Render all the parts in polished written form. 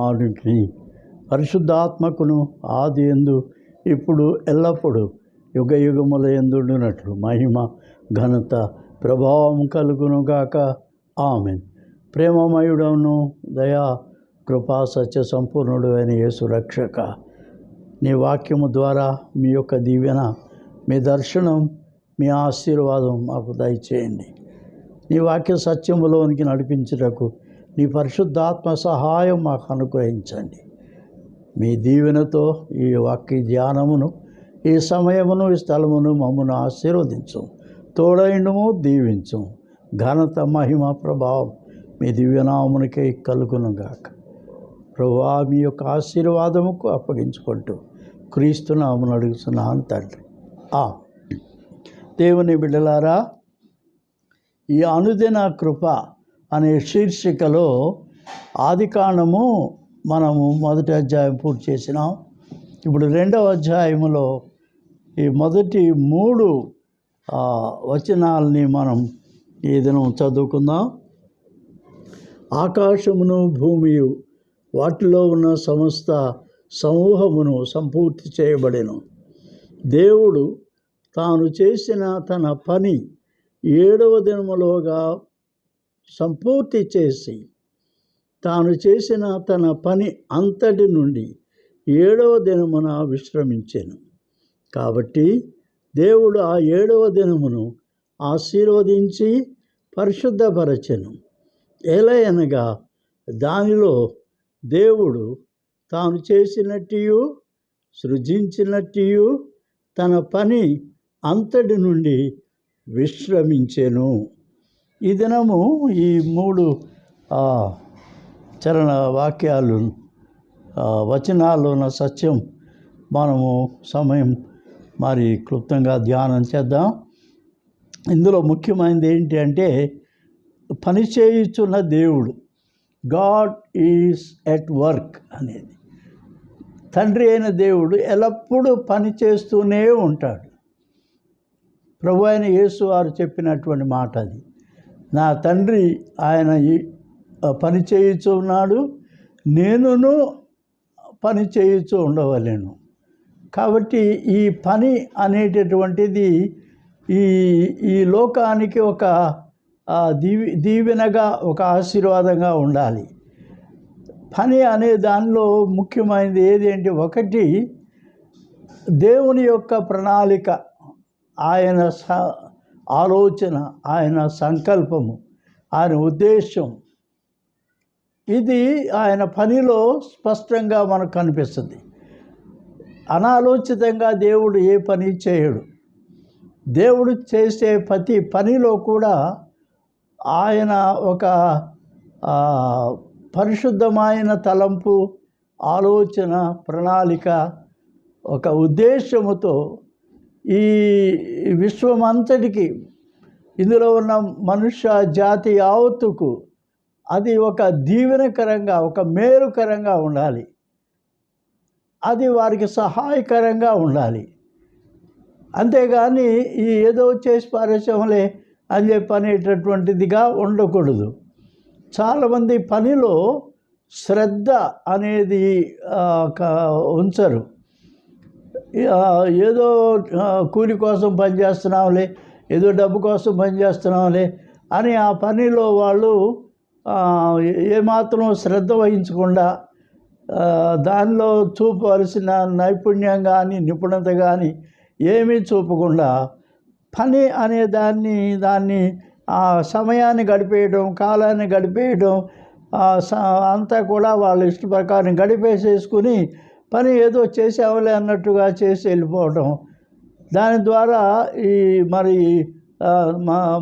ఆనికి పరిశుద్ధాత్మకును ఆదియందు ఇప్పుడు ఎల్లప్పుడూ యుగ యుగముల యందుండునట్లు మహిమ ఘనత ప్రభావం కలుగునుగాక. ఆమెన్. ప్రేమమయుడను దయా కృపా సత్య సంపూర్ణుడు అయిన యేసు రక్షక, నీ వాక్యము ద్వారా మీ యొక్క దీవెన, మీ దర్శనం, మీ ఆశీర్వాదం మాకు దయచేయండి. నీ వాక్య సత్యములోనికి నడిపించుటకు నీ పరిశుద్ధాత్మ సహాయం మాకు అనుగ్రహించండి. మీ దీవెనతో ఈ వాక్య ధ్యానమును, ఈ సమయమును, ఈ స్థలమును మమ్మను ఆశీర్వదించు, తోడైండుము, దీవించు. ఘనత మహిమ ప్రభావం మీ దివ్యనామునికే కలుగునుగాక. ప్రభువా, మీ యొక్క ఆశీర్వాదముకు అప్పగించుకుంటూ క్రీస్తు నామమున అడుగుతున్నాను తండ్రి. దేవుని బిడ్డలారా, ఈ అనుదిన కృప అనే శీర్షికలో ఆదికాండము మనము మొదటి అధ్యాయం పూర్తి చేసినాం. ఇప్పుడు రెండవ అధ్యాయములో ఈ మొదటి 3 వచనాలని మనం ఈ దినం చదువుకుందాం. ఆకాశమును భూమియు వాటిలో ఉన్న సమస్త సమూహమును సంపూర్తి చేయబడెను. దేవుడు తాను చేసిన తన పని 7వ దినములోగా సంపూర్తి చేసి, తాను చేసిన తన పని అంతటి నుండి 7వ దినమున విశ్రమించెను. కాబట్టి దేవుడు ఆ 7వ దినమును ఆశీర్వదించి పరిశుద్ధపరచెను. ఎలయనగా దానిలో దేవుడు తాను చేసినట్టు సృజించినట్టు తన పని అంతటి నుండి విశ్రమించెను. ఈ దినము ఈ 3 చరణ వాక్యాలు, వచనాల్లో ఉన్న సత్యం మనము సమయం మరి క్లుప్తంగా ధ్యానం చేద్దాం. ఇందులో ముఖ్యమైనది ఏంటి అంటే, పని చేయుచున్న దేవుడు, గాడ్ ఈజ్ ఎట్ వర్క్ అనేది. తండ్రి అయిన దేవుడు ఎల్లప్పుడూ పని చేస్తూనే ఉంటాడు. ప్రభు అయిన యేసు వారు చెప్పినటువంటి మాట అది. నా తండ్రి ఆయన పని చేయుచు ఉన్నాడు, నేనును పని చేయుచు ఉండవలేను. కాబట్టి ఈ పని అనేటటువంటిది ఈ లోకానికి ఒక దీవెనగా, ఒక ఆశీర్వాదంగా ఉండాలి. పని అనే దానిలో ముఖ్యమైనది ఏది అంటే, ఒకటి దేవుని యొక్క ప్రణాళిక, ఆయన ఆలోచన, ఆయన సంకల్పము, ఆయన ఉద్దేశం. ఇది ఆయన పనిలో స్పష్టంగా మనకు కనిపిస్తుంది. అనాలోచితంగా దేవుడు ఏ పని చేయడు. దేవుడు చేసే ప్రతి పనిలో కూడా ఆయన ఒక పరిశుద్ధమైన తలంపు, ఆలోచన, ప్రణాళిక, ఒక ఉద్దేశముతో ఈ విశ్వమంతటికి, ఇందులో ఉన్న మనుష్య జాతి యావత్తుకు అది ఒక దీవెనకరంగా, ఒక మేలుకరంగా ఉండాలి. అది వారికి సహాయకరంగా ఉండాలి. అంతేగాని ఈ ఏదో చేసి పారేసాంలే అని చెప్పి అనేటటువంటిదిగా ఉండకూడదు. చాలామంది పనిలో శ్రద్ధ అనేది ఉంచరు. ఏదో కూలి కోసం పనిచేస్తున్నాంలే, ఏదో డబ్బు కోసం పనిచేస్తున్నాంలే అని ఆ పనిలో వాళ్ళు ఏమాత్రం శ్రద్ధ వహించకుండా, దానిలో చూపవలసిన నైపుణ్యం కానీ, నిపుణత కానీ ఏమీ చూపకుండా పని అనే దాన్ని ఆ సమయాన్ని గడిపేయడం, కాలాన్ని గడిపేయడం, అంతా కూడా వాళ్ళ ఇష్ట ప్రకారం గడిపేసేసుకుని పని ఏదో చేసావులే అన్నట్టుగా చేసి వెళ్ళిపోవడం. దాని ద్వారా మరి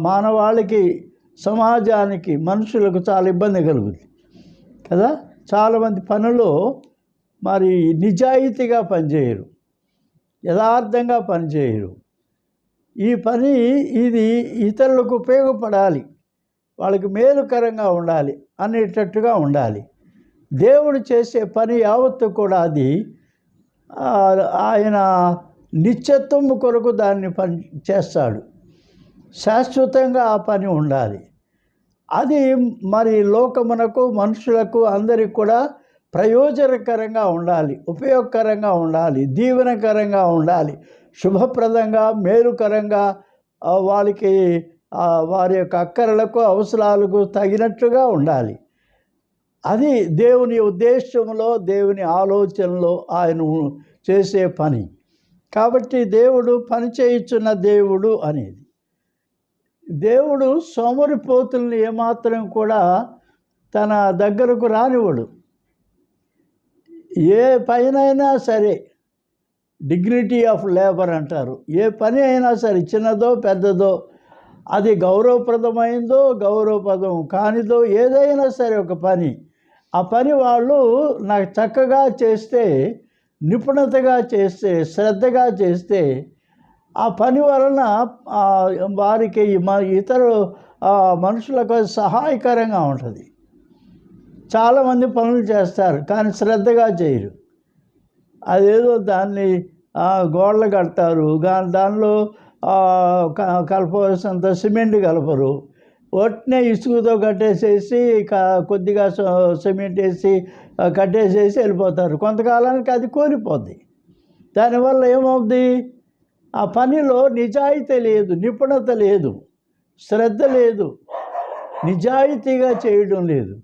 మానవాళికి, సమాజానికి, మనుషులకు చాలా ఇబ్బంది కలుగుతుంది కదా. చాలామంది పనులు మరి నిజాయితీగా పనిచేయరు, యథార్థంగా పనిచేయరు. ఈ పని ఇది ఇతరులకు ఉపయోగపడాలి, వాళ్ళకి మేలుకరంగా ఉండాలి అనేటట్టుగా ఉండాలి. దేవుడు చేసే పని యావత్తు కూడా అది ఆయన నిత్యత్వం కొరకు దాన్ని పని చేస్తాడు. శాశ్వతంగా ఆ పని ఉండాలి. అది మరి లోకమునకు, మనుషులకు, అందరికి కూడా ప్రయోజనకరంగా ఉండాలి, ఉపయోగకరంగా ఉండాలి, దీవెనకరంగా ఉండాలి, శుభప్రదంగా మేలుకరంగా వాళ్ళకి వారి యొక్క అక్కరలకు అవసరాలకు తగినట్టుగా ఉండాలి. అది దేవుని ఉద్దేశంలో, దేవుని ఆలోచనలో ఆయన చేసే పని. కాబట్టి దేవుడు పని చేయుచున్న దేవుడు అనేది. దేవుడు సోమరిపోతుల్ని ఏమాత్రం కూడా తన దగ్గరకు రానివ్వడు. ఏ పైనైనా సరే డిగ్నిటీ ఆఫ్ లేబర్ అంటారు. ఏ పని అయినా సరే, చిన్నదో పెద్దదో, అది గౌరవప్రదమైందో గౌరవప్రదం కానిదో ఏదైనా సరే ఒక పని, ఆ పని వాళ్ళు నాకు చక్కగా చేస్తే, నిపుణతగా చేస్తే, శ్రద్ధగా చేస్తే, ఆ పని వలన వారికి ఇతర మనుషులకు సహాయకరంగా ఉంటుంది. చాలామంది పనులు చేస్తారు కానీ శ్రద్ధగా చేయరు. అదేదో దాన్ని గోడలు కడతారు, దానిలో కలపవలసినంత సిమెంట్ కలపరు. ఒట్నే ఇసుకతో కట్టేసేసి కొద్దిగా సిమెంట్ వేసి కట్టేసేసి వెళ్ళిపోతారు. కొంతకాలానికి అది కూలిపోద్ది. దానివల్ల ఏమవుద్ది? ఆ పనిలో నిజాయితీ లేదు, నిపుణత లేదు, శ్రద్ధ లేదు, నిజాయితీగా చేయడం లేదు.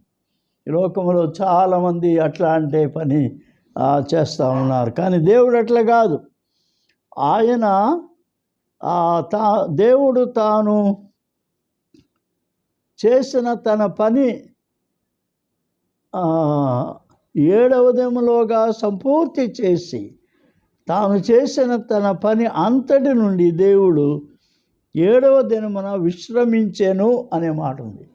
ఈ లోకంలో చాలామంది అట్లాంటి పని చేస్తూ ఉన్నారు. కానీ దేవుడు అట్లా కాదు. ఆయన దేవుడు తాను చేసిన తన పని 7వ దినములోగా సంపూర్తి చేసి, తాను చేసిన తన పని అంతటి నుండి దేవుడు 7వ దినమున విశ్రమించెను అనే మాట ఉంది.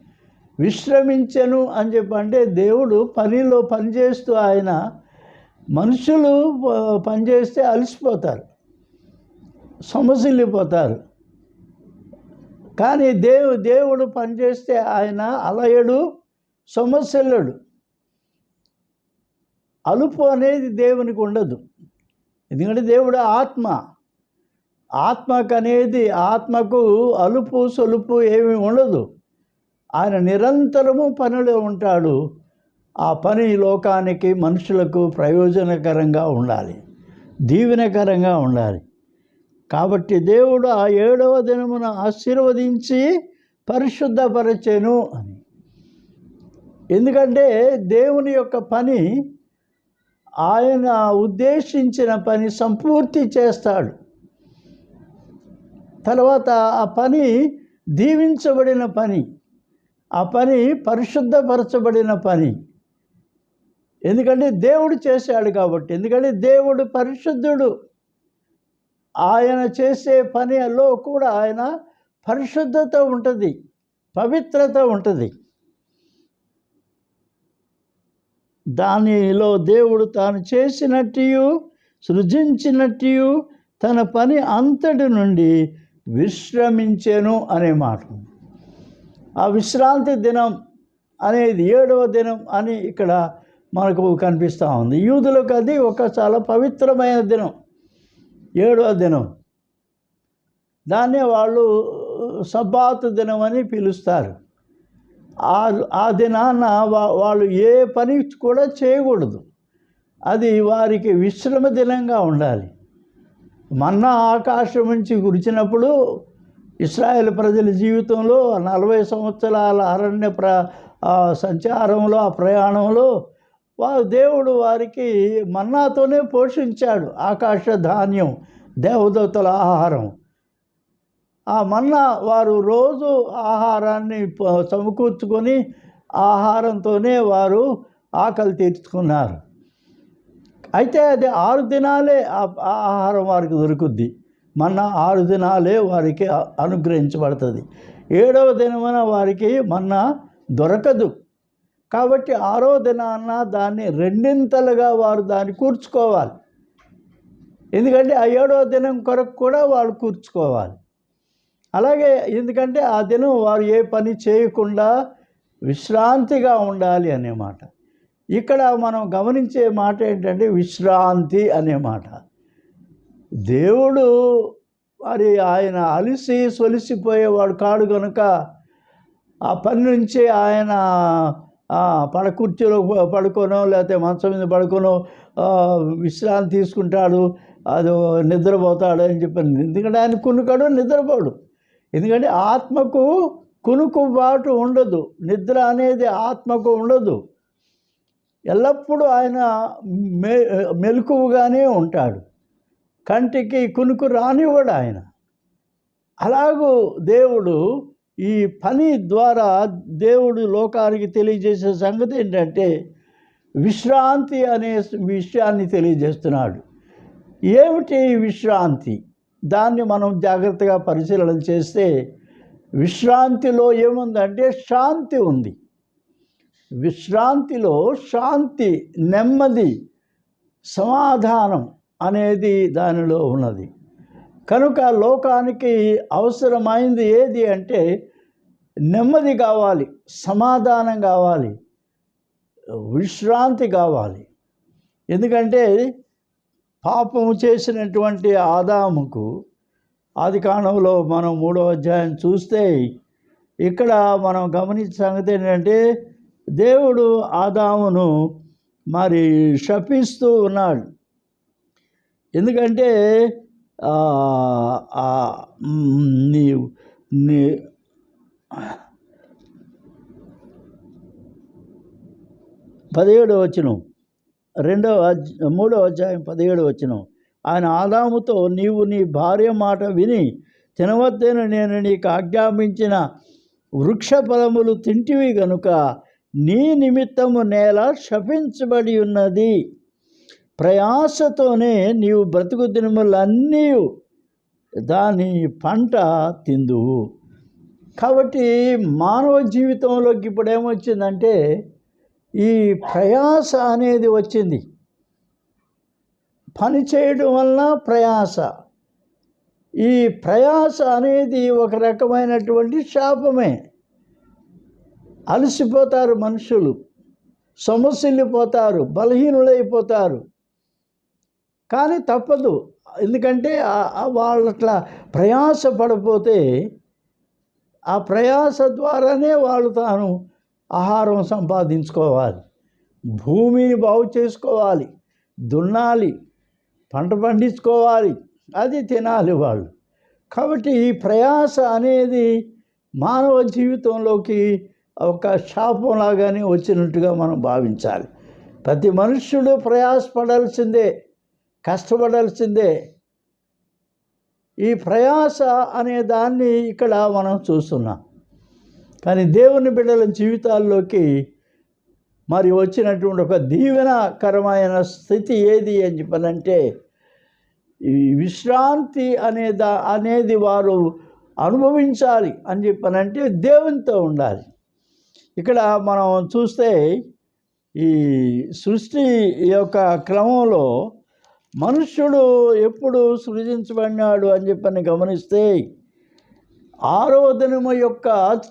విశ్రమించెను అని చెప్పంటే దేవుడు పనిలో పనిచేస్తూ, ఆయన మనుషులు పనిచేస్తే అలసిపోతారు, సొమ్మసిల్లిపోతారు. కానీ దేవుడు పనిచేస్తే ఆయన అలయడు, సొమ్మసిల్లడు. అలుపు అనేది దేవునికి ఉండదు. ఎందుకంటే దేవుడు ఆత్మకు అలుపు సొలుపు ఏమీ ఉండదు. ఆయన నిరంతరము పనిలో ఉంటాడు. ఆ పని లోకానికి, మనుషులకు ప్రయోజనకరంగా ఉండాలి, దీవెనకరంగా ఉండాలి. కాబట్టి దేవుడు ఆ 7వ దినమున ఆశీర్వదించి పరిశుద్ధపరచెను అని. ఎందుకంటే దేవుని యొక్క పని, ఆయన ఉద్దేశించిన పని సంపూర్తి చేస్తాడు. తర్వాత ఆ పని దీవించబడిన పని, ఆ పని పరిశుద్ధపరచబడిన పని. ఎందుకంటే దేవుడు చేశాడు కాబట్టి. ఎందుకంటే దేవుడు పరిశుద్ధుడు. ఆయన చేసే పనిలో కూడా ఆయన పరిశుద్ధత ఉంటుంది, పవిత్రత ఉంటుంది. దానిలో దేవుడు తాను చేసినట్టు, సృజించినట్టు తన పని అంతటి నుండి విశ్రమించెను అనే మాట. ఆ విశ్రాంతి దినం అనేది 7వ దినం అని ఇక్కడ మనకు కనిపిస్తూ ఉంది. యూదులకు అది ఒక చాలా పవిత్రమైన దినం, 7వ దినం. దాన్నే వాళ్ళు సబ్బాతు దినం అని పిలుస్తారు. ఆ దినాన వాళ్ళు ఏ పని కూడా చేయకూడదు. అది వారికి విశ్రమ దినంగా ఉండాలి. మన్నా ఆకాశం నుంచి కురిచినప్పుడు ఇశ్రాయేల్ ప్రజల జీవితంలో 40 సంవత్సరాల అరణ్య సంచారంలో, ఆ ప్రయాణంలో దేవుడు వారికి మన్నాతోనే పోషించాడు. ఆకాశ ధాన్యం, దేవదూతల ఆహారం. ఆ మన్నా వారు రోజు ఆహారాన్ని సమకూర్చుకొని ఆహారంతోనే వారు ఆకలి తీర్చుకున్నారు. అయితే అది 6 దినాలే ఆహారం వారికి దొరుకుద్ది. మన్నా 6 దినాలే వారికి అనుగ్రహించబడుతుంది. 7వ దినమున వారికి మన్నా దొరకదు. కాబట్టి 6వ దినాన దాన్ని రెండింతలుగా వారు దాన్ని కూర్చుకోవాలి. ఎందుకంటే ఆ 7వ దినం కొరకు కూడా వాళ్ళు కూర్చుకోవాలి. అలాగే ఎందుకంటే ఆ దినం వారు ఏ పని చేయకుండా విశ్రాంతిగా ఉండాలి అనే మాట. ఇక్కడ మనం గమనించే మాట ఏంటంటే విశ్రాంతి అనే మాట. దేవుడు మరి ఆయన అలిసి సొలిసిపోయేవాడు కాడు కనుక ఆ పని నుంచి ఆయన కుర్చీలో పడుకోనో లేకపోతే మంచం మీద పడుకోనో విశ్రాంతి తీసుకుంటాడు, అది నిద్రపోతాడు అని చెప్పాను. ఎందుకంటే ఆయన కునుకడు, నిద్రపోడు. ఎందుకంటే ఆత్మకు కునుకుబాటు ఉండదు, నిద్ర అనేది ఆత్మకు ఉండదు. ఎల్లప్పుడూ ఆయన మెలకువగానే ఉంటాడు, కంటికి కునుకు రానివ్వడు ఆయన. అలాగూ దేవుడు ఈ పని ద్వారా దేవుడు లోకానికి తెలియజేసే సంగతి ఏంటంటే విశ్రాంతి అనే విషయాన్ని తెలియజేస్తున్నాడు. ఏమిటి విశ్రాంతి? దాన్ని మనం జాగ్రత్తగా పరిశీలన చేస్తే విశ్రాంతిలో ఏముందంటే శాంతి ఉంది. విశ్రాంతిలో శాంతి, నెమ్మది, సమాధానం అనేది దానిలో ఉన్నది. కనుక లోకానికి అవసరమైంది ఏది అంటే నెమ్మది కావాలి, సమాధానం కావాలి, విశ్రాంతి కావాలి. ఎందుకంటే పాపము చేసినటువంటి ఆదాముకు ఆదికాండంలో మనం 3వ అధ్యాయం చూస్తే ఇక్కడ మనం గమనించే సంగతి ఏంటంటే దేవుడు ఆదామును మరి శపిస్తూ ఉన్నాడు. ఎందుకంటే నీ 17వ వచనం, 3వ అధ్యాయం 17వ వచనం, ఆయన ఆదాముతో నీవు నీ భార్య మాట విని తినవద్దని నేను నీకు ఆజ్ఞాపించిన వృక్ష ఫలములు తింటివి గనుక నీ నిమిత్తము నేల శపించబడి ఉన్నది, ప్రయాసతోనే నీవు బ్రతుకు దినములన్నీ దాని పంట తిందువు. కాబట్టి మానవ జీవితంలోకి ఇప్పుడు ఏమొచ్చిందంటే ఈ ప్రయాస అనేది వచ్చింది. పని చేయడం వలన ప్రయాస. ఈ ప్రయాస అనేది ఒక రకమైనటువంటి శాపమే. అలసిపోతారు మనుషులు, సొమ్మసిల్లిపోతారు, బలహీనులైపోతారు. కానీ తప్పదు, ఎందుకంటే వాళ్ళు అట్లా ప్రయాస పడిపోతే ఆ ప్రయాస ద్వారానే వాళ్ళు తాను ఆహారం సంపాదించుకోవాలి, భూమిని బాగు చేసుకోవాలి, దున్నాలి, పంట పండించుకోవాలి, అది తినాలి వాళ్ళు. కాబట్టి ఈ ప్రయాస అనేది మానవ జీవితంలోకి ఒక శాపంలాగానే వచ్చినట్టుగా మనం భావించాలి. ప్రతి మనుష్యుడు ప్రయాసపడాల్సిందే, కష్టపడాల్సిందే. ఈ ప్రయాస అనే దాన్ని ఇక్కడ మనం చూస్తున్నాం. కానీ దేవుని బిడ్డల జీవితాల్లోకి మరి వచ్చినటువంటి ఒక దీవెనకరమైన స్థితి ఏది అని చెప్పనంటే ఈ విశ్రాంతి అనేది వారు అనుభవించాలి అని చెప్పనంటే దేవునితో ఉండాలి. ఇక్కడ మనం చూస్తే ఈ సృష్టి యొక్క క్రమంలో మనుష్యుడు ఎప్పుడు సృజించబడినాడు అని చెప్పని గమనిస్తే 6వ దినము యొక్క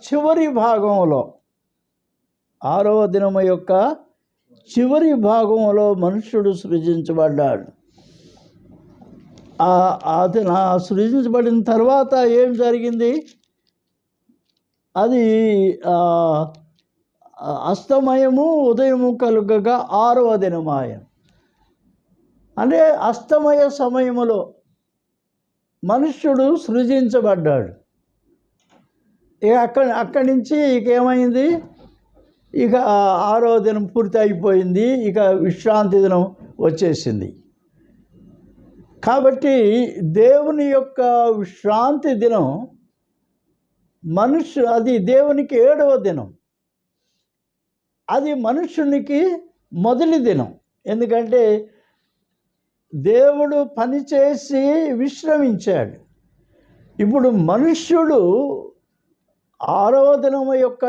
చివరి భాగంలో, 6వ దినము యొక్క చివరి భాగంలో మనుష్యుడు సృజించబడ్డాడు. అది సృజించబడిన తర్వాత ఏం జరిగింది? అది అస్తమయము ఉదయము కలుగగా 6వ దినమాయ. అంటే అస్తమయ సమయములో మనుష్యుడు సృజించబడ్డాడు. ఇక అక్కడి నుంచి ఇక ఏమైంది? ఇక 6వ దినం పూర్తి అయిపోయింది, ఇక విశ్రాంతి దినం వచ్చేసింది. కాబట్టి దేవుని యొక్క విశ్రాంతి దినం అది దేవునికి 7వ దినం, అది మనుష్యునికి మొదటి దినం. ఎందుకంటే దేవుడు పనిచేసి విశ్రమించాడు. ఇప్పుడు మనుష్యుడు 6వ దినము యొక్క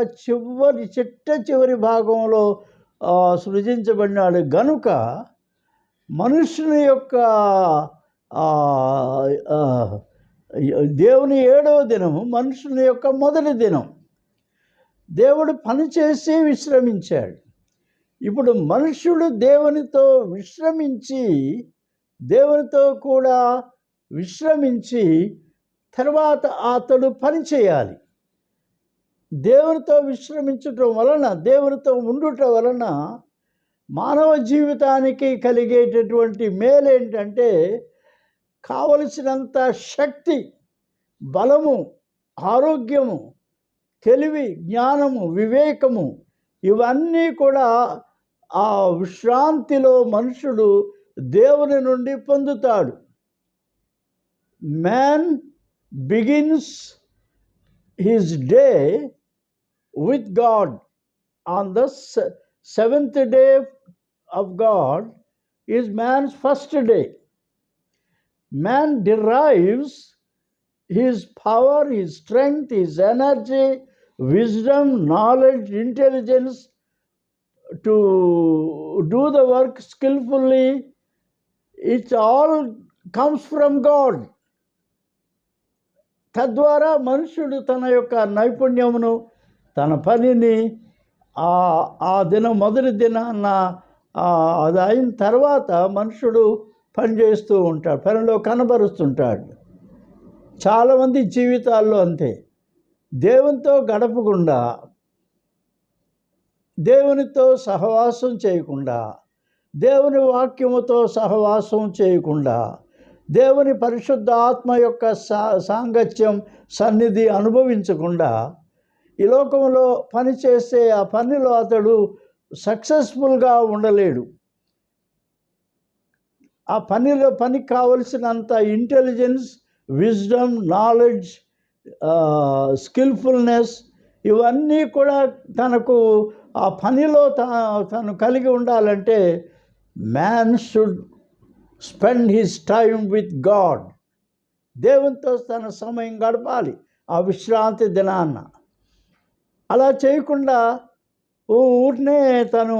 చివరి భాగంలో సృజించబడినాడు గనుక మనుష్యుని యొక్క దేవుని 7వ దినము మనుషుని యొక్క మొదటి దినం. దేవుడు పనిచేసి విశ్రమించాడు. ఇప్పుడు మనుష్యుడు దేవునితో కూడా విశ్రమించి తర్వాత అతడు పని చేయాలి. దేవునితో విశ్రమించటం వలన, దేవునితో ఉండుట వలన మానవ జీవితానికి కలిగేటటువంటి మేలేంటంటే కావలసినంత శక్తి, బలము, ఆరోగ్యము, తెలివి, జ్ఞానము, వివేకము ఇవన్నీ కూడా ఆ విశ్రాంతిలో మనుషుడు దేవుని నుండి పొందుతాడు. Man begins his day with God on the seventh day of God is man's first day. Man derives his power, his strength, his energy, wisdom, knowledge, intelligence to do the work skillfully. It all comes from God. తద్వారా మనుషుడు తన యొక్క నైపుణ్యమును, తన పనిని ఆ దినం మొదటి దినాన్న అది అయిన తర్వాత మనుషుడు పనిచేస్తూ ఉంటాడు, పనిలో కనబరుస్తుంటాడు. చాలామంది జీవితాల్లో అంతే. దేవునితో గడపకుండా, దేవునితో సహవాసం చేయకుండా, దేవుని వాక్యముతో సహవాసం చేయకుండా, దేవుని పరిశుద్ధ ఆత్మ యొక్క సాంగత్యం, సన్నిధి అనుభవించకుండా ఈ లోకంలో పని చేస్తే ఆ పనిలో అతడు సక్సెస్ఫుల్గా ఉండలేడు. ఆ పనికి కావలసినంత ఇంటెలిజెన్స్, విజ్డమ్, నాలెడ్జ్, స్కిల్ఫుల్నెస్ ఇవన్నీ కూడా తనకు ఆ పనిలో తను కలిగి ఉండాలంటే man should spend his time with God. దేవునితో తన సమయం గడపాలి ఆ విశ్రాంతి దినాన్న. అలా చేయకుండా ఊరినే తను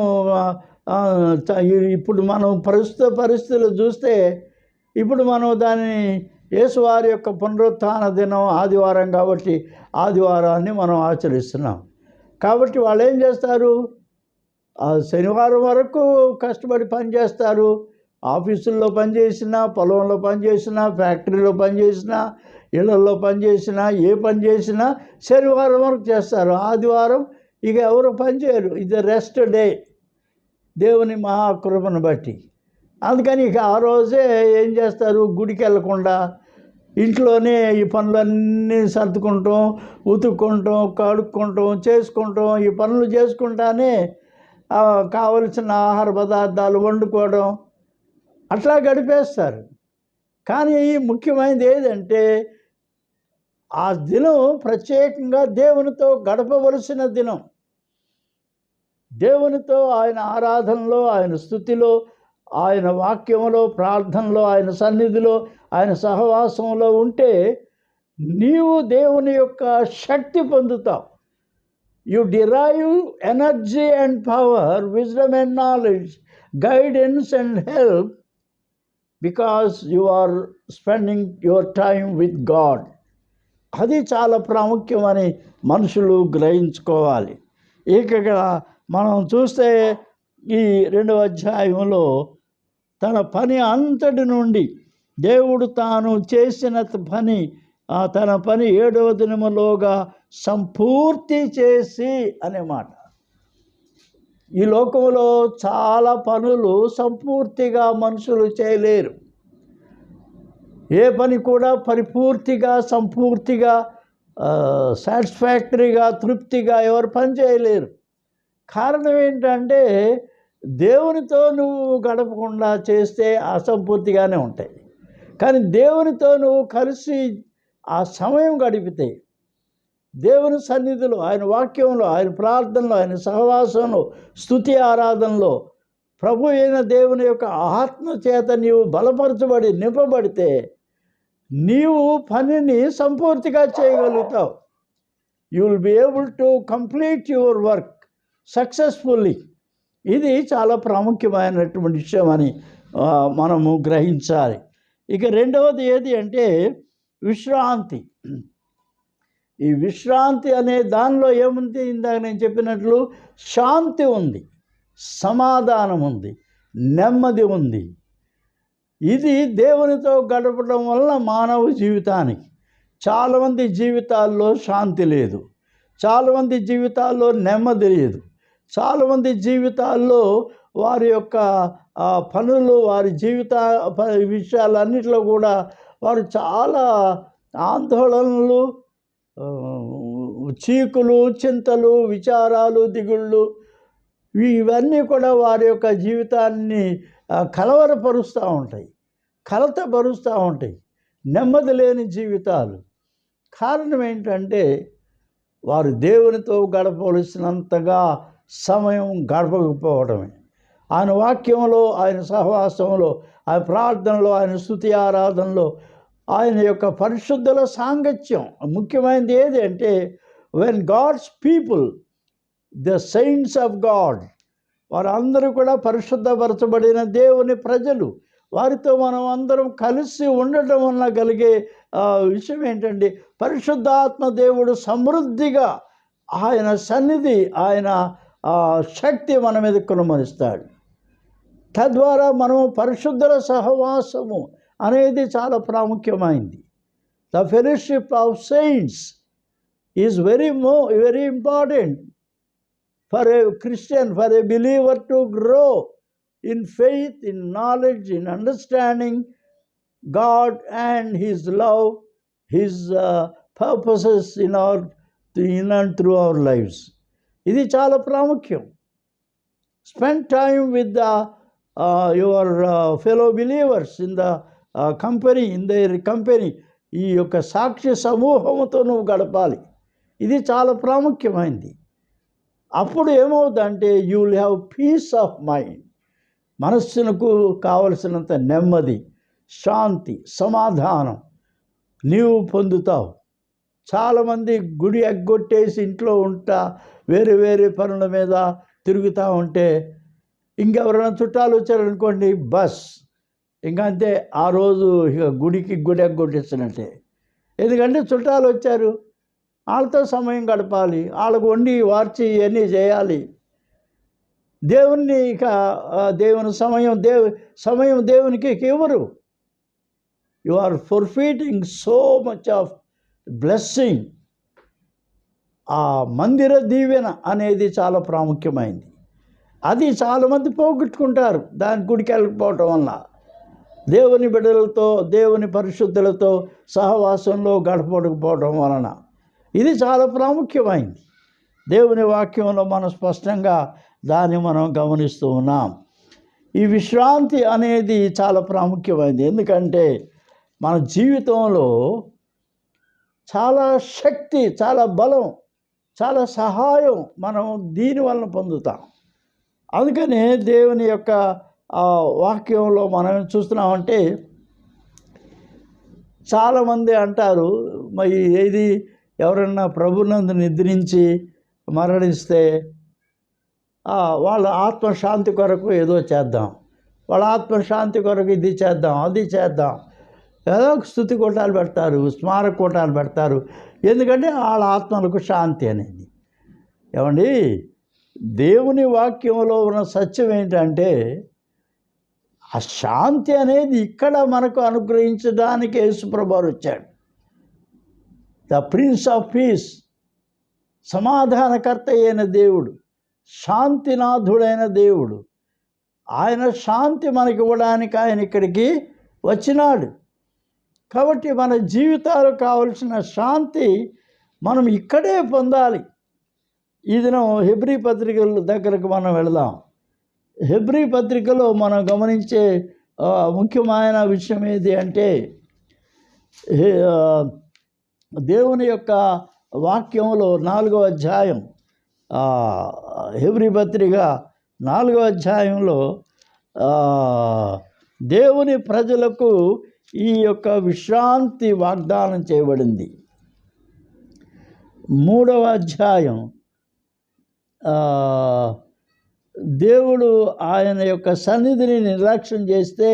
ఇప్పుడు మనం పరిస్థితులు చూస్తే ఇప్పుడు మనం దాన్ని యేసువారి యొక్క పునరుత్థాన దినం ఆదివారం కాబట్టి ఆదివారాన్ని మనం ఆచరిస్తున్నాం. కాబట్టి వాళ్ళు ఏం చేస్తారు, శనివారం వరకు కష్టపడి పనిచేస్తారు. ఆఫీసుల్లో పనిచేసినా, పొలంలో పనిచేసినా, ఫ్యాక్టరీలో పనిచేసినా, ఇళ్లలో పనిచేసినా, ఏ పని చేసినా శనివారం వరకు చేస్తారు. ఆదివారం ఇక ఎవరు పని చేయరు. ఇది రెస్ట్ డే దేవుని మహాకృపను బట్టి. అందుకని ఇక ఆ రోజే ఏం చేస్తారు, గుడికి వెళ్ళకుండా ఇంట్లోనే ఈ పనులన్నీ సర్దుకుంటాం, ఉతుక్కుంటాం, కడుక్కుంటాం, చేసుకుంటాం. ఈ పనులు చేసుకుంటానే కావలసిన ఆహార పదార్థాలు వండుకోవడం అట్లా గడిపేస్తారు. కానీ ముఖ్యమైనది ఏదంటే ఆ దినం ప్రత్యేకంగా దేవునితో గడపవలసిన దినం. దేవునితో ఆయన ఆరాధనలో, ఆయన స్తుతిలో, ఆయన వాక్యంలో, ప్రార్థనలో, ఆయన సన్నిధిలో, ఆయన సహవాసంలో ఉంటే నీవు దేవుని యొక్క శక్తి పొందుతావు. You derive energy and power, wisdom and knowledge, guidance and help because you are spending your time with God. అది చాలా ప్రాముఖ్యమని మనుషులు గ్రహించుకోవాలి. ఇక మనం చూస్తే ఈ 2వ అధ్యాయంలో తన పని అంతటి నుండి దేవుడు తాను చేసిన పని, తన పని 7వ దినములోగా సంపూర్తి చేసి అనే మాట. ఈ లోకంలో చాలా పనులు సంపూర్తిగా మనుషులు చేయలేరు. ఏ పని కూడా పరిపూర్తిగా, సంపూర్తిగా, సాటిస్ఫాక్టరీగా, తృప్తిగా ఎవరు పని చేయలేరు. కారణం ఏంటంటే దేవునితో నువ్వు గడపకుండా చేస్తే అసంపూర్తిగానే ఉంటాయి. కానీ దేవునితో నువ్వు కలిసి ఆ సమయం గడిపితే, దేవుని సన్నిధిలో, ఆయన వాక్యంలో, ఆయన ప్రార్థనలో, ఆయన సహవాసంలో, స్తుతి ఆరాధనలో ప్రభు అయిన దేవుని యొక్క ఆత్మ చేత నీవు బలపరచబడి నింపబడితే నీవు పనిని సంపూర్తిగా చేయగలుగుతావు. You will be able to complete your work successfully. ఇది చాలా ప్రాముఖ్యమైనటువంటి విషయం అని మనము గ్రహించాలి. ఇక 2వది ఏది అంటే విశ్రాంతి. ఈ విశ్రాంతి అనే దానిలో ఏముంది, ఇందాక నేను చెప్పినట్లు శాంతి ఉంది, సమాధానం ఉంది, నెమ్మది ఉంది. ఇది దేవునితో గడపడం వల్ల మానవ జీవితానికి, చాలామంది జీవితాల్లో శాంతి లేదు, చాలామంది జీవితాల్లో నెమ్మది లేదు. చాలామంది జీవితాల్లో వారి యొక్క పనులు, వారి జీవిత విషయాలన్నిటిలో కూడా వారు చాలా ఆందోళనలు, చీకులు, చింతలు, విచారాలు, దిగుళ్ళు, ఇవన్నీ కూడా వారి యొక్క జీవితాన్ని కలవరపరుస్తూ ఉంటాయి, కలతపరుస్తూ ఉంటాయి. నెమ్మది లేని జీవితాలు. కారణం ఏంటంటే వారు దేవునితో గడపవలసినంతగా సమయం గడపకపోవడమే. ఆయన వాక్యంలో, ఆయన సహవాసంలో, ఆయన ప్రార్థనలో, ఆయన స్తుతి ఆరాధనలో, ఆయన యొక్క పరిశుద్ధుల సాంగత్యం. ముఖ్యమైనది ఏది అంటే when God's people, the saints of God, వారందరూ కూడా పరిశుద్ధపరచబడిన దేవుని ప్రజలు, వారితో మనం అందరం కలిసి ఉండటం వల్ల కలిగే విషయం ఏంటంటే పరిశుద్ధాత్మ దేవుడు సమృద్ధిగా ఆయన సన్నిధి, ఆయన శక్తి మన మీద కుమరిస్తాడు. తద్వారా మనము పరిశుద్ధుల సహవాసము అనేది చాలా ప్రాముఖ్యమైంది. The fellowship of saints is very important for a Christian, for a believer to grow in faith, in knowledge, in understanding God and His love, His purposes in and through our lives. ఇది చాలా ప్రాముఖ్యం. Spend time with your fellow believers in the company, in their company. ఈ యొక్క సాక్షి సమూహంతో నువ్వు గడపాలి. ఇది చాలా ప్రాముఖ్యమైనది. అప్పుడు ఏమవుతుందంటే you will have peace of mind. మనస్సునకు కావలసినంత నెమ్మది, శాంతి, సమాధానం నీవు పొందుతావు. చాలామంది గుడి ఎగ్గొట్టేసి ఇంట్లో ఉంటా, వేరే వేరే పనుల మీద తిరుగుతూ ఉంటే ఇంకెవరైనా చుట్టాలు వచ్చారనుకోండి, బస్ ఇంకా అంతే, ఆ రోజు ఇక గుడి ఎగ్గొట్టేసినట్టే. ఎందుకంటే చుట్టాలు వచ్చారు, వాళ్ళతో సమయం గడపాలి, వాళ్ళకు వండి వార్చి ఇవన్నీ చేయాలి. దేవుణ్ణి ఇక దేవుని సమయం దేవునికి ఇవ్వరు. You are forfeiting so much of blessing. ఆ మందిర దీవెన అనేది చాలా ప్రాముఖ్యమైనది. అది చాలామంది పోగొట్టుకుంటారు దాని గుడికి వెళ్ళకపోవటం వల్ల. దేవుని బిడ్డలతో, దేవుని పరిశుద్ధులతో సహవాసంలో గడపకపోవడం వలన ఇది చాలా ప్రాముఖ్యమైనది. దేవుని వాక్యంలో మనం స్పష్టంగా దాన్ని మనం గమనిస్తూ ఉన్నాం. ఈ విశ్రాంతి అనేది చాలా ప్రాముఖ్యమైనది. ఎందుకంటే మన జీవితంలో చాలా శక్తి, చాలా బలం, చాలా సహాయం మనం దీనివల్ల పొందుతాం. అందుకనే దేవుని యొక్క వాక్యంలో మనం చూస్తున్నామంటే చాలామంది అంటారు, మరి ఏది ఎవరన్నా ప్రభునందు నిద్రించి మరణిస్తే వాళ్ళ ఆత్మశాంతి కొరకు ఏదో చేద్దాం, వాళ్ళ ఆత్మశాంతి కొరకు ఇది చేద్దాం, అది చేద్దాం, ఏదో స్తుతి కూటాలు పెడతారు, స్మారక కూటాలు పెడతారు. ఎందుకంటే వాళ్ళ ఆత్మలకు శాంతి అనేది. ఏమండి, దేవుని వాక్యంలో ఉన్న సత్యం ఏంటంటే ఆ శాంతి అనేది ఇక్కడ మనకు అనుగ్రహించడానికి యేసుప్రభువు వచ్చాడు. ద ప్రిన్స్ ఆఫ్ పీస్, సమాధానకర్త అయిన దేవుడు, శాంతినాథుడైన దేవుడు, ఆయన శాంతి మనకి ఇవ్వడానికి ఆయన ఇక్కడికి వచ్చినాడు. కాబట్టి మన జీవితాలకు కావలసిన శాంతి మనం ఇక్కడే పొందాలి. ఈ దినం హెబ్రీ పత్రికల దగ్గరకు మనం వెళదాం. హెబ్రీ పత్రికలో మనం గమనించే ముఖ్యమైన విషయం ఏది అంటే దేవుని యొక్క వాక్యంలో 4వ అధ్యాయం, హెబ్రీ పత్రిక 4వ అధ్యాయంలో దేవుని ప్రజలకు ఈ యొక్క విశ్రాంతి వాగ్దానం చేయబడింది. 3వ అధ్యాయం దేవుడు ఆయన యొక్క సన్నిధిని నిర్లక్ష్యం చేస్తే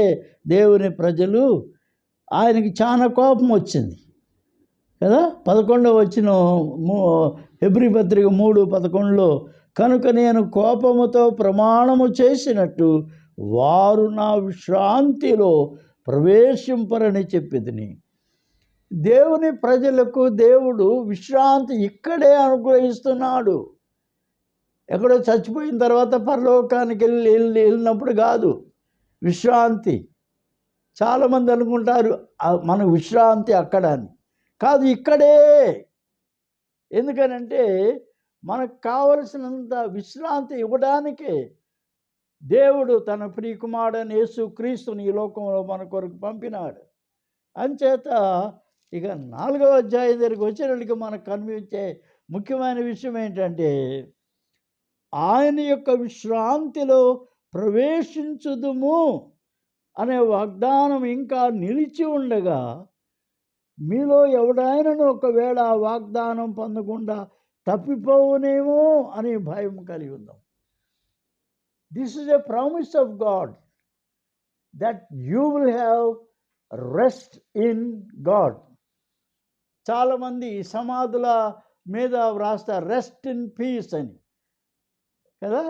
దేవుని ప్రజలు ఆయనకి చాలా కోపం వచ్చింది కదా. 11వ వచనం హెబ్రీ పత్రిక 3:11లో, కనుక నేను కోపముతో ప్రమాణము చేసినట్టు వారు నా విశ్రాంతిలో ప్రవేశింపరని చెప్పితిని. దేవుని ప్రజలకు దేవుడు విశ్రాంతి ఇక్కడే అనుగ్రహిస్తున్నాడు. ఎక్కడో చచ్చిపోయిన తర్వాత పరలోకానికి వెళ్ళినప్పుడు కాదు విశ్రాంతి. చాలామంది అనుకుంటారు మన విశ్రాంతి అక్కడ అని. కాదు, ఇక్కడే. ఎందుకనంటే మనకు కావలసినంత విశ్రాంతి ఇవ్వడానికే దేవుడు తన ప్రియకుమారుడైన యేసుక్రీస్తుని ఈ లోకంలో మన కొరకు పంపినాడు. అంచేత ఇక 4వ అధ్యాయం దగ్గరికి వచ్చేటప్పటికి మనకు కనిపించే ముఖ్యమైన విషయం ఏంటంటే, ఆయన యొక్క విశ్రాంతిలో ప్రవేశించుదుము అనే వాగ్దానం ఇంకా నిలిచి ఉండగా, మీలో ఎవడైనాను ఒకవేళ ఆ వాగ్దానం పొందకుండా తప్పిపోవునేమో అని భయం కలిగి ఉందాం. This is a promise of God that you will have rest in God. చాలామంది సమాధుల మీద వ్రాస్తారు రెస్ట్ ఇన్ పీస్ అని కదా.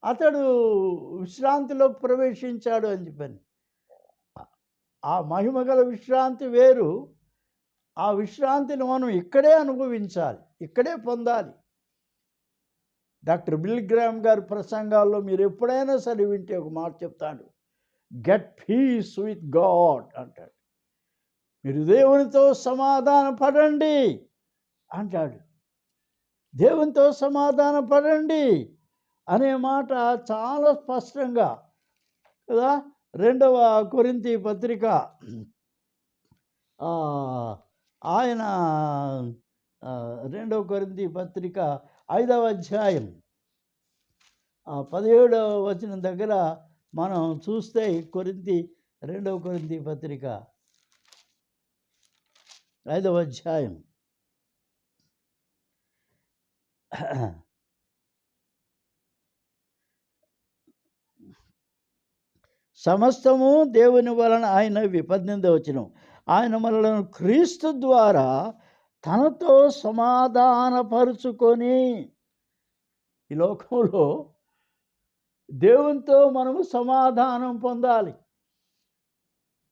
అతడు విశ్రాంతిలోకి ప్రవేశించాడు అని చెప్పని. ఆ మహిమగల విశ్రాంతి వేరు. ఆ విశ్రాంతిని మనం ఇక్కడే అనుభవించాలి, ఇక్కడే పొందాలి. డాక్టర్ బిల్ గ్రామ్ గారి ప్రసంగాల్లో మీరు ఎప్పుడైనా సరే వింటే ఒక మాట చెప్తాడు, గెట్ పీస్ విత్ గాడ్ అంటాడు. మీరు దేవునితో సమాధాన పడండి అంటాడు. దేవునితో సమాధాన పడండి అనే మాట చాలా స్పష్టంగా కదా. 2వ కొరింథీ పత్రిక ఆయన 2వ కొరింథీ పత్రిక 5వ అధ్యాయం 17వ వచనం దగ్గర మనం చూస్తే 2వ కొరింథీ పత్రిక 5వ అధ్యాయం సమస్తము దేవుని వలన ఆయనవి. 18వ వచనం, ఆయన మనలను క్రీస్తు ద్వారా తనతో సమాధానపరుచుకొని. ఈ లోకంలో దేవునితో మనము సమాధానం పొందాలి.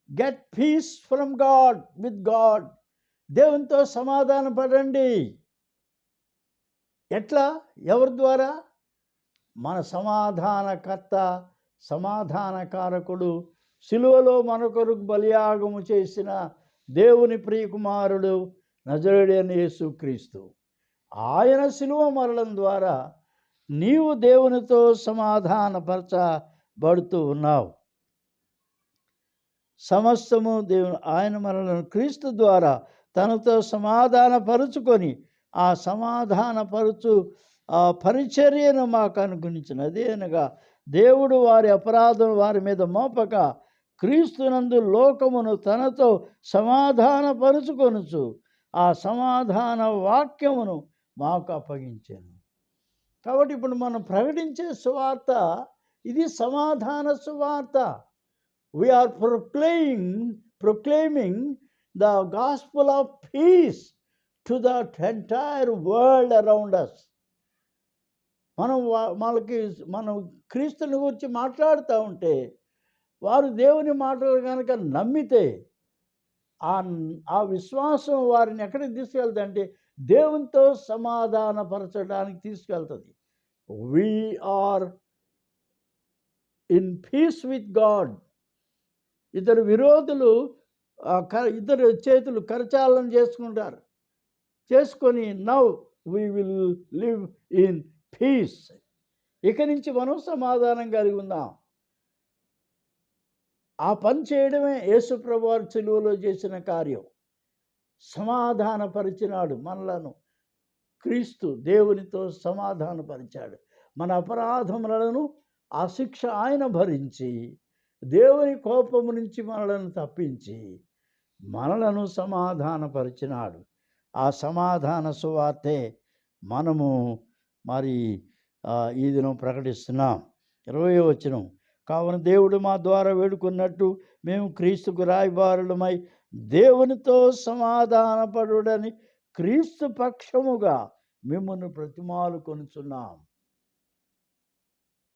Get piece from God with God. దేవునితో సమాధాన పడండి. ఎట్లా? ఎవరి ద్వారా? మన సమాధానకర్త, సమాధానకారకుడు, సిలువలో మన కొరకు బలియాగము చేసిన దేవుని ప్రియకుమారుడు నజరేయుడైన యేసుక్రీస్తు. ఆయన సిలువ మరణం ద్వారా నీవు దేవునితో సమాధానపరచబడుతూ ఉన్నావు. సమస్తము దేవుని ఆయన మనలను క్రీస్తు ద్వారా తనతో సమాధానపరుచుకొని ఆ సమాధానపరుచు ఆ పరిచర్యను మాకు అనుగ్రహించిన. అదేనగా దేవుడు వారి అపరాధం వారి మీద మోపక క్రీస్తునందు లోకమును తనతో సమాధానపరుచుకొనుచు ఆ సమాధాన వాక్యమును మాకు అప్పగించాను. కాబట్టి ఇప్పుడు మనం ప్రకటించే సువార్త ఇది సమాధాన సువార్త. We are proclaiming the gospel of peace to the entire world around us. మనం క్రీస్తుని గురించి మాట్లాడుతూ ఉంటే వారు దేవుని మాటలు కనుక నమ్మితే ఆ విశ్వాసం వారిని ఎక్కడికి తీసుకెళ్తుంది అంటే దేవునితో సమాధానపరచడానికి తీసుకెళ్తుంది. We are in peace with God. ఇద్దరు విరోధులు ఇద్దరు చేతులు కరచాలనం చేసుకుంటారు. చేసుకొని now we will live in peace. ఇక నుంచి మనం సమాధానం కలిగి ఉందాం. ఆ పని చేయడమే యేసుప్రభు వారు సిలువలో చేసిన కార్యం. సమాధానపరిచినాడు మనలను. క్రీస్తు దేవునితో సమాధానపరిచాడు. మన అపరాధములను ఆ శిక్ష ఆయన భరించి దేవుని కోపము నుంచి మనలను తప్పించి మనలను సమాధానపరిచినాడు. ఆ సమాధాన సువార్తే మనము మరి ఈ దినం ప్రకటిస్తున్నాం. 20వ వచనం, కావున దేవుడు మా ద్వారా వేడుకున్నట్టు మేము క్రీస్తుకు రాయబారులమై దేవునితో సమాధానపడుడని క్రీస్తు పక్షముగా మిమ్మల్ని ప్రతిమాలు కొనుచున్నాం.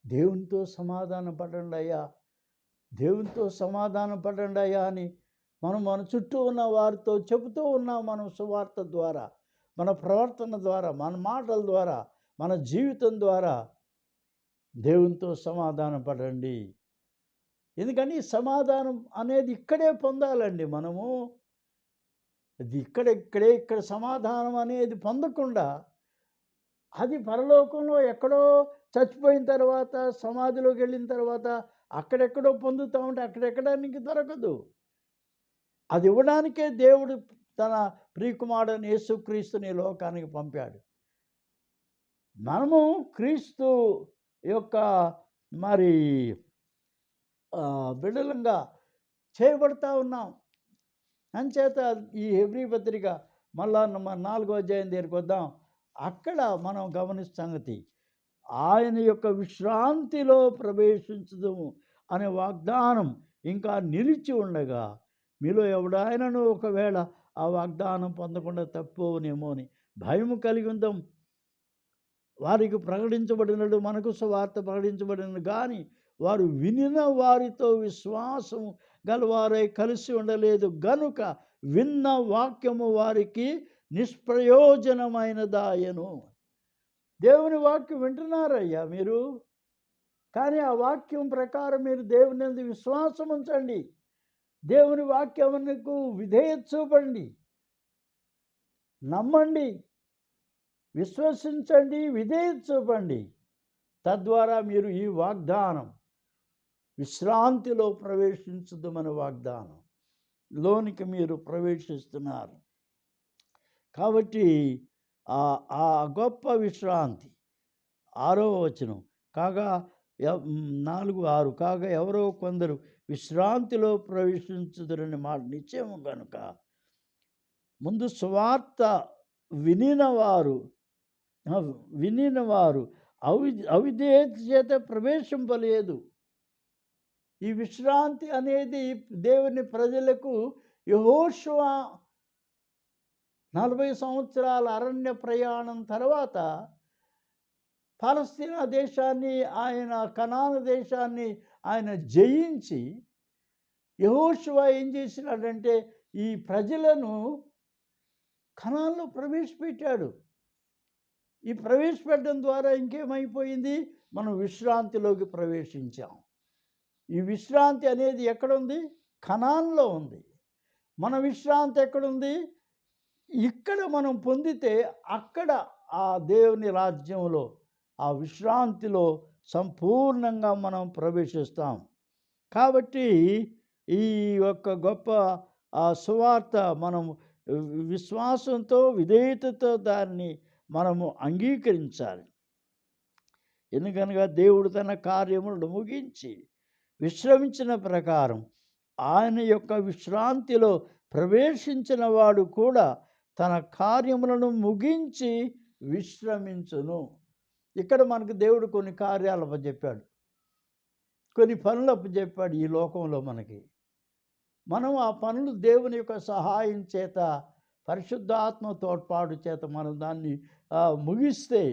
దేవునితో సమాధాన పడండి అయ్యా, దేవునితో సమాధాన పడండి అయ్యా అని మనం మన చుట్టూ ఉన్న వారితో చెబుతూ ఉన్నాం. మనం సువార్త ద్వారా, మన ప్రవర్తన ద్వారా, మన మాటల ద్వారా, మన జీవితం ద్వారా దేవునితో సమాధానం పడండి. ఎందుకని సమాధానం అనేది ఇక్కడే పొందాలండి మనము. అది ఇక్కడ సమాధానం అనేది పొందకుండా అది పరలోకంలో ఎక్కడో చచ్చిపోయిన తర్వాత, సమాధిలోకి వెళ్ళిన తర్వాత అక్కడెక్కడో పొందుతూ ఉంటే అక్కడెక్కడానికి దొరకదు. అది ఇవ్వడానికే దేవుడు తన ప్రియకుమారుడైన యేసుక్రీస్తుని లోకానికి పంపాడు. మనము క్రీస్తు యొక్క మరి బిడ్డలంగా చేయబడతా ఉన్నాం. అంచేత ఈ హెబ్రీ పత్రిక మళ్ళా 4వ అధ్యాయం దగ్గరికి వద్దాం. అక్కడ మనం గమనించే సంగతి, ఆయన యొక్క విశ్రాంతిలో ప్రవేశించుదుము అనే వాగ్దానం ఇంకా నిలిచి ఉండగా, మీలో ఎవడాయనను ఒకవేళ ఆ వాగ్దానం పొందకుండా తప్పునేమో అని భయము కలిగి ఉందాం. వారికి ప్రకటించబడినడు, మనకు సువార్త ప్రకటించబడినది కానీ వారు వినిన వారితో విశ్వాసము గలవారై కలిసి ఉండలేదు గనుక విన్న వాక్యము వారికి నిష్ప్రయోజనమైనదాయను. దేవుని వాక్యం వింటున్నారయ్యా మీరు, కానీ ఆ వాక్యం ప్రకారం మీరు దేవుని యందు విశ్వాసం ఉంచండి. దేవుని వాక్యమునకు విధేయత చూపండి, నమ్మండి, విశ్వసించండి, విధేయత చూపండి. తద్వారా మీరు ఈ వాగ్దానం, విశ్రాంతిలో ప్రవేశించుదామనే వాగ్దానం లోనికి మీరు ప్రవేశిస్తున్నారు. కాబట్టి ఆ గొప్ప విశ్రాంతి 6వ వచనం కాగా 4:6 కాగా ఎవరో కొందరు విశ్రాంతిలో ప్రవేశించుదురని మాట నిశ్చయము కనుక ముందు సువార్త వినినవారు అవిధేయత చేత ప్రవేశింపలేదు. ఈ విశ్రాంతి అనేది దేవుని ప్రజలకు యెహోషువ 40 సంవత్సరాల అరణ్య ప్రయాణం తర్వాత పాలస్తీనా దేశాన్ని, ఆయన కనాను దేశాన్ని ఆయన జయించి యెహోషువ ఏం చేసినాడంటే ఈ ప్రజలను కనానులో ప్రవేశపెట్టాడు. ఈ ప్రవేశపెట్టడం ద్వారా ఇంకేమైపోయింది, మనం విశ్రాంతిలోకి ప్రవేశించాం. ఈ విశ్రాంతి అనేది ఎక్కడుంది? కనానులో ఉంది. మన విశ్రాంతి ఎక్కడుంది? ఇక్కడ మనం పొందితే అక్కడ ఆ దేవుని రాజ్యంలో, ఆ విశ్రాంతిలో సంపూర్ణంగా మనం ప్రవేశిస్తాం. కాబట్టి ఈ యొక్క గొప్ప సువార్త మనం విశ్వాసంతో, విధేయతతో దాన్ని మనము అంగీకరించాలి. ఎందుకనగా దేవుడు తన కార్యములను ముగించి విశ్రమించిన ప్రకారం ఆయన యొక్క విశ్రాంతిలో ప్రవేశించిన వాడు కూడా తన కార్యములను ముగించి విశ్రమించును. ఇక్కడ మనకు దేవుడు కొన్ని కార్యాలు అప్పచెప్పాడు, కొన్ని పనులు అప్పచెప్పాడు ఈ లోకంలో మనకి. మనం ఆ పనులు దేవుని యొక్క సహాయం చేత, పరిశుద్ధాత్మ తోడ్పాటు చేత మనం దాన్ని ముగిస్తే,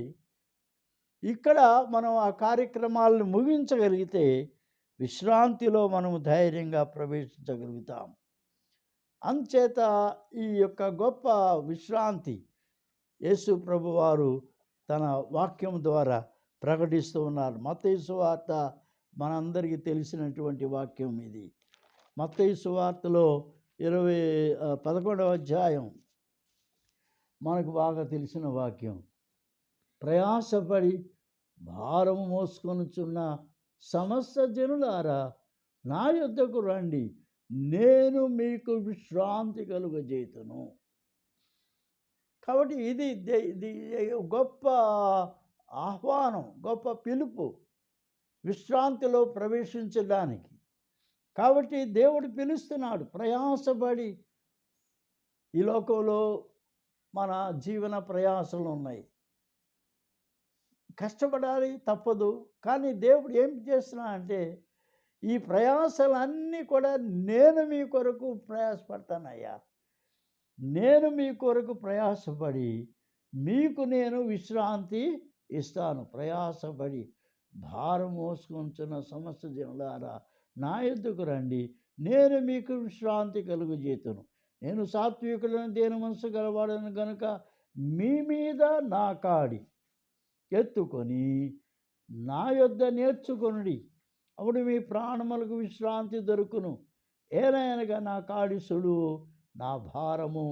ఇక్కడ మనం ఆ కార్యక్రమాలను ముగించగలిగితే విశ్రాంతిలో మనం ధైర్యంగా ప్రవేశించగలుగుతాం. అంచేత ఈ యొక్క గొప్ప విశ్రాంతి యేసు ప్రభువారు తన వాక్యం ద్వారా ప్రకటిస్తూ ఉన్నారు. మత్తయి సువార్త మనందరికీ తెలిసినటువంటి వాక్యం ఇది. మత్తయి సువార్తలో 11వ అధ్యాయం మనకు బాగా తెలిసిన వాక్యం. ప్రయాసపడి భారము మోసుకొనుచున్న సమస్త జనులారా నా యొద్దకు రండి, నేను మీకు విశ్రాంతి కలుగజేతును. కాబట్టి ఇది గొప్ప ఆహ్వానం, గొప్ప పిలుపు విశ్రాంతిలో ప్రవేశించడానికి. కాబట్టి దేవుడు పిలుస్తున్నాడు. ప్రయాసపడి, ఈ లోకంలో మన జీవన ప్రయాసలు ఉన్నాయి, కష్టపడాలి, తప్పదు. కానీ దేవుడు ఏం చేస్తున్నా అంటే ఈ ప్రయాసలన్నీ కూడా నేను మీ కొరకు ప్రయాసపడతానయ్యా, నేను మీ కొరకు ప్రయాసపడి మీకు నేను విశ్రాంతి ఇస్తాను. ప్రయాసపడి భారం మోసుకుంటున్న సమస్త జనులారా నా యొద్దకు రండి, నేను మీకు విశ్రాంతి కలుగజేతును. నేను సాత్వికులను దేని మనసు గలవాడను గనుక మీ మీద నా కాడి ఎత్తుకొని నా యొద్ద నేర్చుకొనుడి, అప్పుడు మీ ప్రాణములకు విశ్రాంతి దొరుకును. ఏలయనగా నా కాడి సులువు, నా భారము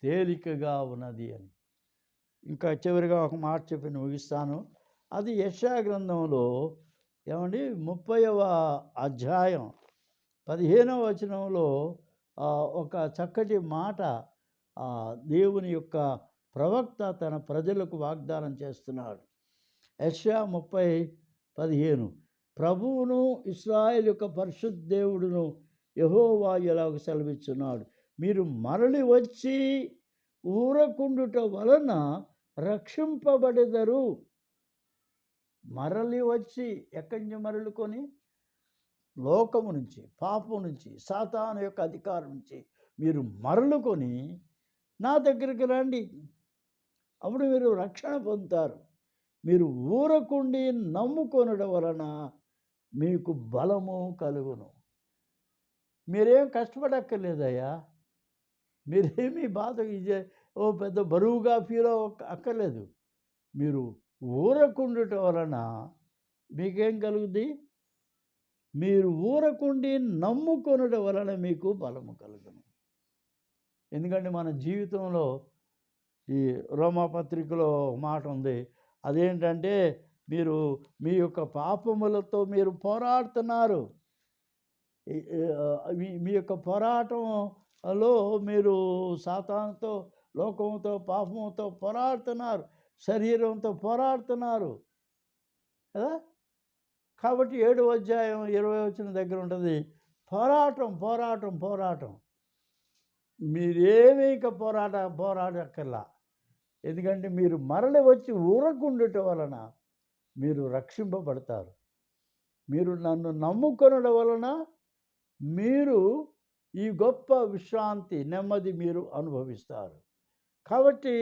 తేలికగా ఉన్నది అని. ఇంకా చివరిగా ఒక మాట చెప్పి ముగిస్తాను. అది యెషయా గ్రంథంలో ఏమండి 30వ అధ్యాయం 15వ వచనంలో ఒక చక్కటి మాట దేవుని యొక్క ప్రవక్త తన ప్రజలకు వాగ్దానం చేస్తున్నాడు. యెషయా 30:15 ప్రభువును ఇశ్రాయేలు యొక్క పరిశుద్ధ దేవుడును యెహోవా ఇలాగ సెలవిస్తున్నాడు, మీరు మరలి వచ్చి ఊరకుండుట వలన రక్షింపబడెదరు. మరలి వచ్చి ఎక్కడి నుంచి మరలుకొని? లోకము నుంచి, పాపం నుంచి, సాతాను యొక్క అధికారం నుంచి మీరు మరలుకొని నా దగ్గరికి రండి, అప్పుడు మీరు రక్షణ పొందుతారు. మీరు ఊరకుండి నమ్ముకొనడం వలన మీకు బలము కలుగును. మీరేం కష్టపడక్కర్లేదయ్యా, మీరేమీ బాధ పెద్ద బరువుగా ఫీల్ అక్కర్లేదు. మీరు ఊరకుండటం వలన మీకేం కలుగుద్ది? మీరు ఊరకుండి నమ్ముకొనడం వలన మీకు బలము కలుగును. ఎందుకంటే మన జీవితంలో ఈ రోమాపత్రికలో మాట ఉంది, అదేంటంటే మీరు మీ యొక్క పాపములతో మీరు పోరాడుతున్నారు. మీ యొక్క పోరాటంలో మీరు సాతానుతో, లోకంతో, పాపంతో పోరాడుతున్నారు, శరీరంతో పోరాడుతున్నారు కదా. కాబట్టి 7వ అధ్యాయం 20వ వచనం దగ్గర ఉంటుంది, పోరాటం పోరాటం పోరాటం. మీరేమీ ఇక పోరాడక్కర్లా. ఎందుకంటే మీరు మరలి వచ్చి ఊరకుండటం వలన మీరు రక్షింపబడతారు. మీరు నన్ను నమ్ముకొనడం వలన మీరు ఈ గొప్ప విశ్రాంతి, నెమ్మది మీరు అనుభవిస్తారు. కాబట్టి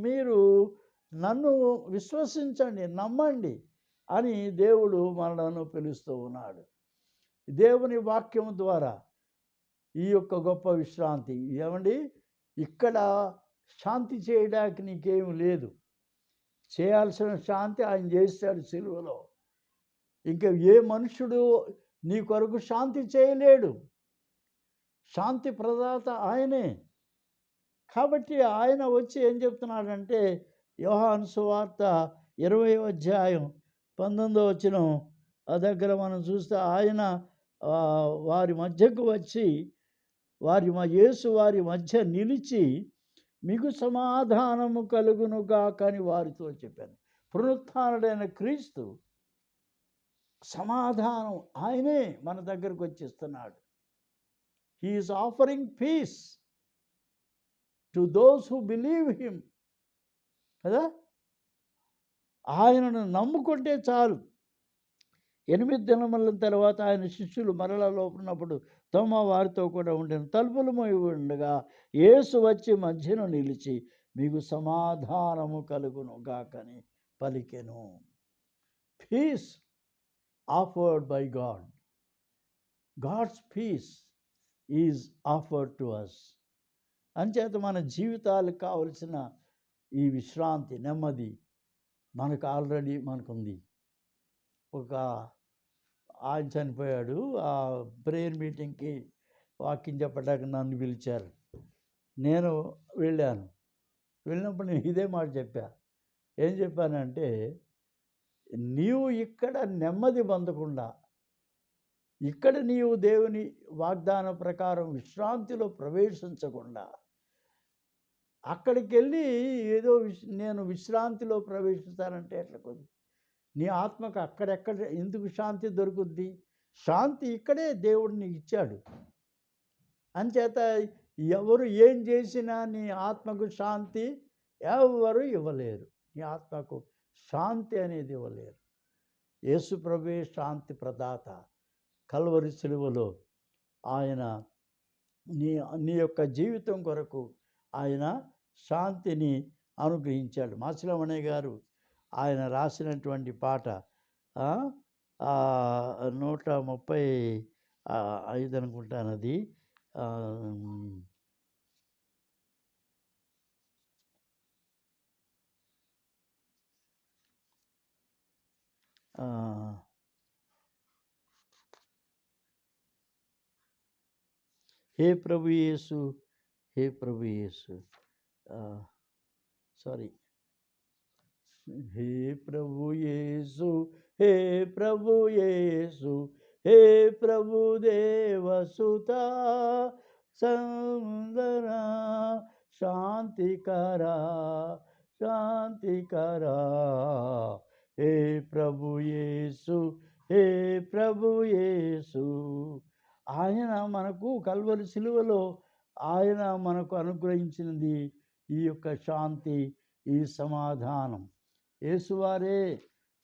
మీరు నన్ను విశ్వసించండి, నమ్మండి అని దేవుడు మనలను పిలుస్తూ ఉన్నాడు. దేవుని వాక్యం ద్వారా ఈ యొక్క గొప్ప విశ్రాంతి ఏమండి, ఇక్కడ శాంతి చేయడానికి నీకేమి లేదు. చేయాల్సిన శాంతి ఆయన చేశాడు సిలువలో. ఇంకా ఏ మనుషుడు నీ కొరకు శాంతి చేయలేడు. శాంతి ప్రదాత ఆయనే. కాబట్టి ఆయన వచ్చి ఏం చెప్తున్నాడంటే, యోహాను సువార్త 20వ అధ్యాయం 19వ వచనం దగ్గర మనం చూస్తే ఆయన వారి మధ్యకు వచ్చి యేసు వారి మధ్య నిలిచి మీకు సమాధానము కలుగునుగా అని వారితో చెప్పాను. పునరుత్థానుడైన క్రీస్తు సమాధానం ఆయనే మన దగ్గరకు వచ్చిస్తున్నాడు. He is offering peace to those who believe him కదా. ఆయనను నమ్ముకుంటే చాలు. 8 దినముల తర్వాత ఆయన శిష్యులు మరలా లోపలినప్పుడు తోమా వారితో కూడా ఉండెను. తలుపులు మూయి ఉండగా యేసు వచ్చి మధ్యను నిలిచి మీకు సమాధానము కలుగును గాకని పలికెను. Peace afforded by God. God's peace is afforded to us. అంచేత మన జీవితాలకు కావలసిన ఈ విశ్రాంతి, నెమ్మది మనకు ఆల్రెడీ మనకుంది. ఒక ఆయన చనిపోయాడు. ఆ ప్రేయర్ మీటింగ్కి వాక్యం చెప్పడానికి నన్ను పిలిచారు. నేను వెళ్ళినప్పుడు నేను ఇదే మాట చెప్పా. ఏం చెప్పానంటే, నీవు ఇక్కడ నెమ్మది పొందకుండా, ఇక్కడ నీవు దేవుని వాగ్దానం ప్రకారం విశ్రాంతిలో ప్రవేశించకుండా, అక్కడికి వెళ్ళి ఏదో నేను విశ్రాంతిలో ప్రవేశిస్తానంటే ఎట్లా కుదురు? నీ ఆత్మకు అక్కడెక్కడ ఎందుకు శాంతి దొరుకుద్ది? శాంతి ఇక్కడే దేవుడు నీకు ఇచ్చాడు. అంచేత ఎవరు ఏం చేసినా నీ ఆత్మకు శాంతి ఎవరు ఇవ్వలేరు. నీ ఆత్మకు శాంతి అనేది ఇవ్వలేరు. యేసు ప్రభువే శాంతి ప్రదాత. కల్వరి సిలువలో ఆయన నీ యొక్క జీవితం కొరకు ఆయన శాంతిని అనుగ్రహించాడు. మాసిలమణి గారు ఆయన రాసినటువంటి పాట 130 ఇది అనుకుంటాను అది. హే ప్రభు యేసు, హే ప్రభు యేసు, సారీ, హే ప్రభు యేసు, హే ప్రభు యేసు, హే ప్రభు దేవసుత సుందర శాంతికరా శాంతికరా, హే ప్రభు యేసు, హే ప్రభు యేసు. ఆయన మనకు కల్వరి సిలువలో ఆయన మనకు అనుగ్రహించినది ఈ యొక్క శాంతి, ఈ సమాధానం. యేసువారే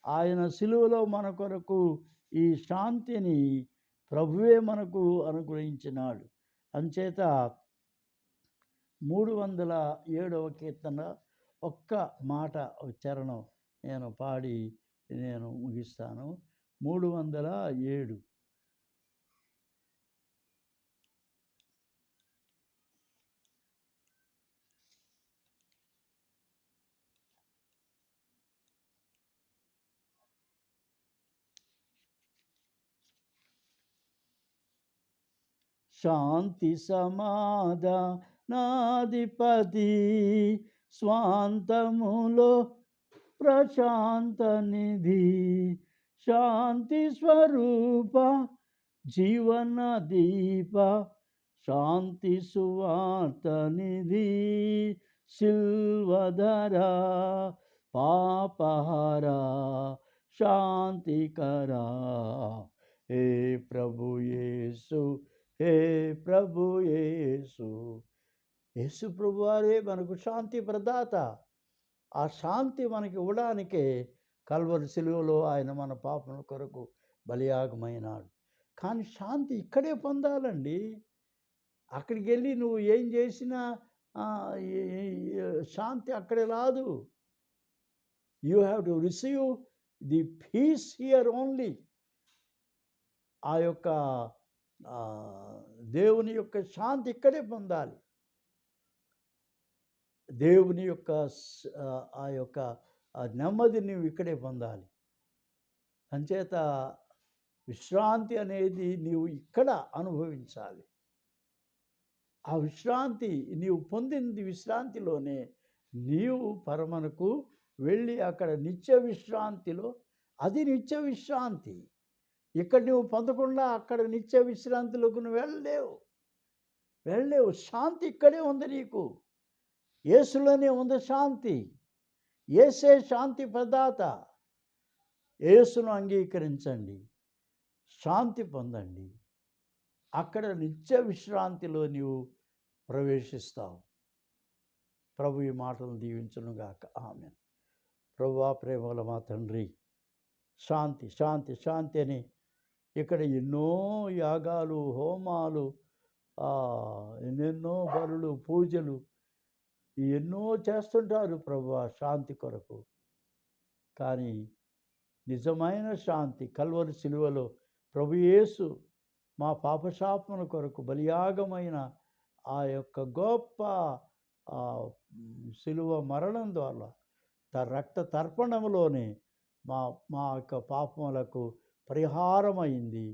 ఆయన సిలువలో మన కొరకు ఈ శాంతిని ప్రభువే మనకు అనుగ్రహించినాడు. అంచేత 307వ కీర్తన ఒక్క మాట చరణం నేను పాడి నేను ముగిస్తాను. 307. శాంతి సమాధానాధిపతి స్వాంతములో ప్రశాంత నిధి, శాంతి స్వరూప జీవన దీప, శాంతి సువార్త నిధి, సిల్వధర పాపహర శాంతికరా, హే ప్రభు యేసు, హే ప్రభు యేసు. యేసు ప్రభు వారే మనకు శాంతి ప్రదాత. ఆ శాంతి మనకి ఇవ్వడానికే కల్వరి సిలువలో ఆయన మన పాపముల కొరకు బలియాగమైనాడు. కానీ శాంతి ఇక్కడే పొందాలండి. అక్కడికి వెళ్ళి నువ్వు ఏం చేసినా శాంతి అక్కడే రాదు. You have to receive the peace here only. ఆ యొక్క దేవుని యొక్క శాంతి ఇక్కడే పొందాలి. దేవుని యొక్క ఆ యొక్క నెమ్మదిని నువ్వు ఇక్కడే పొందాలి. అంచేత విశ్రాంతి అనేది నీవు ఇక్కడ అనుభవించాలి. ఆ విశ్రాంతి నీవు పొందింది విశ్రాంతిలోనే నీవు పరమనకు వెళ్ళి అక్కడ నిత్య విశ్రాంతిలో, అది నిత్య విశ్రాంతి. ఇక్కడ నువ్వు పొందకుండా అక్కడ నిత్య విశ్రాంతిలోకి నువ్వు వెళ్ళలేవు. శాంతి ఇక్కడే ఉంది నీకు. యేసులోనే ఉంది శాంతి. యేసే శాంతి ప్రదాత. యేసును అంగీకరించండి, శాంతి పొందండి. అక్కడ నిత్య విశ్రాంతిలో నీవు ప్రవేశిస్తావు. ప్రభు ఈ మాటలు దీవించునుగాక. ఆమేన్. ప్రభువా, ప్రేమల మా తండ్రి, శాంతి శాంతి శాంతి అని ఇక్కడ ఎన్నో యాగాలు, హోమాలు, ఎన్నెన్నో బలులు, పూజలు ఎన్నో చేస్తుంటారు ప్రభువా శాంతి కొరకు. కానీ నిజమైన శాంతి కల్వరి సిలువలో ప్రభు యేసు మా పాపశాపముల కొరకు బలియాగమైన ఆ యొక్క గొప్ప సిలువ మరణం ద్వారా రక్త తర్పణములోనే మా యొక్క పాపములకు పరిహారమైంది.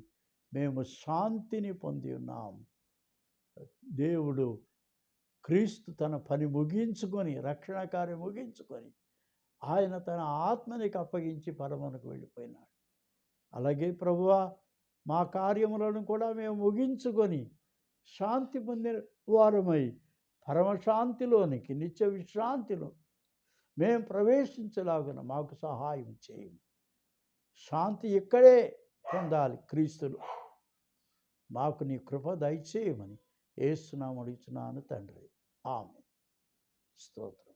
మేము శాంతిని పొంది ఉన్నాం. దేవుడు క్రీస్తు తన పని ముగించుకొని, రక్షణ కార్యం ముగించుకొని ఆయన తన ఆత్మనికి అప్పగించి పరమునకు వెళ్ళిపోయినాడు. అలాగే ప్రభువా, మా కార్యములను కూడా మేము ముగించుకొని శాంతి పొందిన వారమై పరమశాంతిలోనికి, నిత్య విశ్రాంతిలో మేము ప్రవేశించలాగున మాకు సహాయం చేయండి. శాంతి ఇక్కడే పొందాలి క్రీస్తులు. మాకు నీ కృప దయచేయమని యేసు నామమున అడుగుచున్నాను తండ్రి. ఆమేన్. స్తోత్రం.